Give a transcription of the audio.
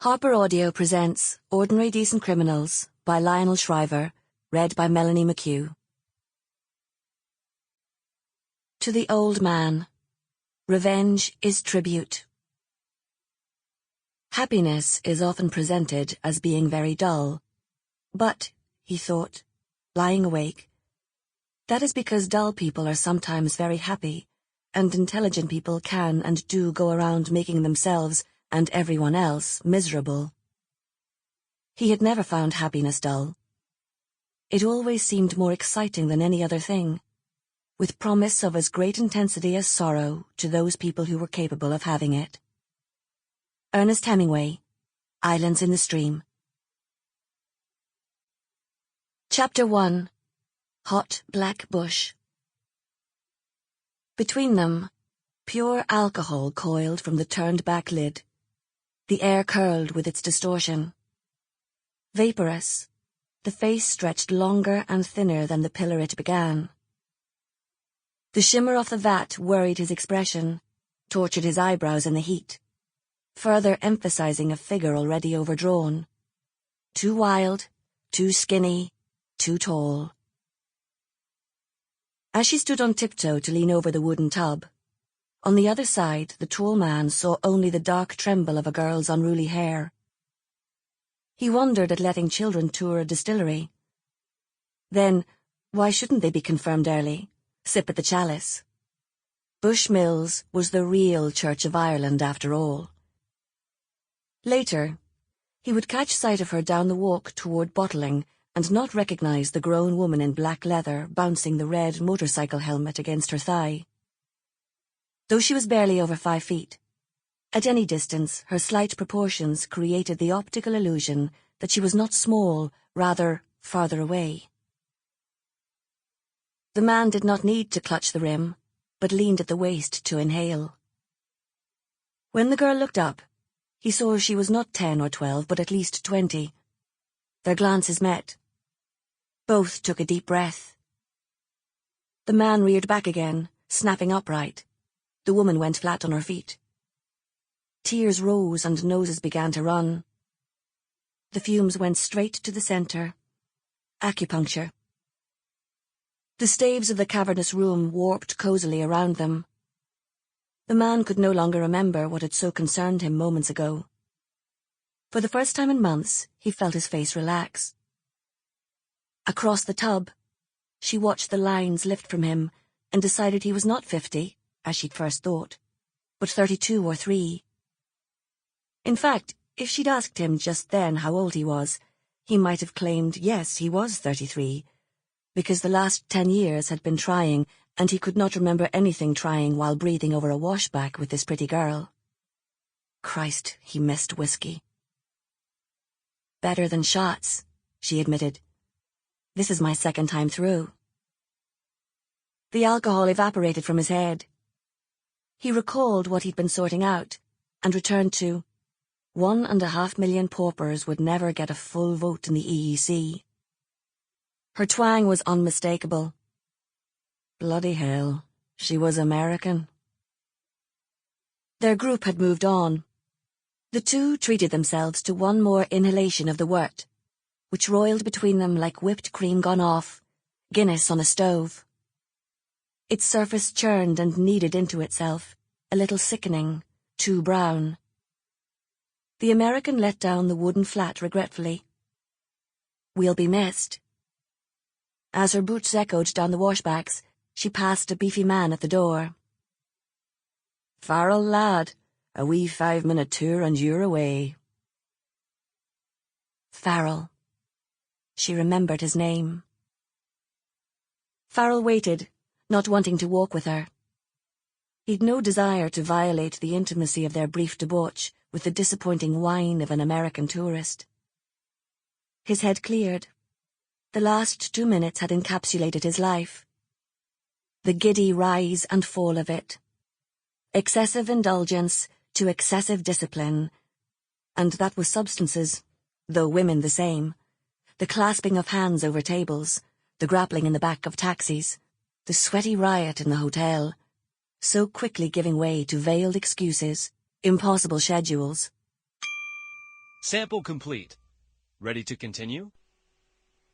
Harper Audio presents Ordinary Decent Criminals by Lionel Shriver, read by Melanie MacHugh. To the Old Man. Revenge is tribute. Happiness is often presented as being very dull. But, he thought, lying awake, that is because dull people are sometimes very happy, and intelligent people can and do go around making themselves and everyone else miserable. He had never found happiness dull. It always seemed more exciting than any other thing, with promise of as great intensity as sorrow to those people who were capable of having it. Ernest Hemingway, Islands in the Stream. Chapter 1. Hot Black Bush. Between them, pure alcohol coiled from the turned-back lid. The air curled with its distortion. Vaporous, the face stretched longer and thinner than the pillar it began. The shimmer of the vat worried his expression, tortured his eyebrows in the heat, further emphasizing a figure already overdrawn. Too wild, too skinny, too tall. As she stood on tiptoe to lean over the wooden tub, on the other side, the tall man saw only the dark tremble of a girl's unruly hair. He wondered at letting children tour a distillery. Then, why shouldn't they be confirmed early, sip at the chalice? Bushmills was the real Church of Ireland, after all. Later, he would catch sight of her down the walk toward bottling and not recognize the grown woman in black leather bouncing the red motorcycle helmet against her thigh. Though she was barely over 5 feet, at any distance her slight proportions created the optical illusion that she was not small, rather farther away. The man did not need to clutch the rim, but leaned at the waist to inhale. When the girl looked up, he saw she was not 10 or 12, but at least 20. Their glances met. Both took a deep breath. The man reared back again, snapping upright. The woman went flat on her feet. Tears rose and noses began to run. The fumes went straight to the center. Acupuncture. The staves of the cavernous room warped cozily around them. The man could no longer remember what had so concerned him moments ago. For the first time in months, he felt his face relax. Across the tub, she watched the lines lift from him and decided he was not 50, as she'd first thought, but 32 or 3. In fact, if she'd asked him just then how old he was, he might have claimed yes, he was 33, because the last 10 years had been trying, and he could not remember anything trying while breathing over a washback with this pretty girl. Christ, he missed whiskey. Better than shots, she admitted. This is my second time through. The alcohol evaporated from his head. He recalled what he'd been sorting out, and returned to 1.5 million paupers would never get a full vote in the EEC. Her twang was unmistakable. Bloody hell, she was American. Their group had moved on. The two treated themselves to one more inhalation of the wort, which roiled between them like whipped cream gone off, Guinness on a stove. Its surface churned and kneaded into itself, a little sickening, too brown. The American let down the wooden flat regretfully. We'll be missed. As her boots echoed down the washbacks, she passed a beefy man at the door. Farrell, lad, a wee 5-minute tour and you're away. Farrell. She remembered his name. Farrell waited, not wanting to walk with her. He'd no desire to violate the intimacy of their brief debauch with the disappointing whine of an American tourist. His head cleared. The last 2 minutes had encapsulated his life. The giddy rise and fall of it. Excessive indulgence to excessive discipline. And that was substances, though women the same. The clasping of hands over tables, the grappling in the back of taxis, the sweaty riot in the hotel, so quickly giving way to veiled excuses, impossible schedules. Sample complete. Ready to continue?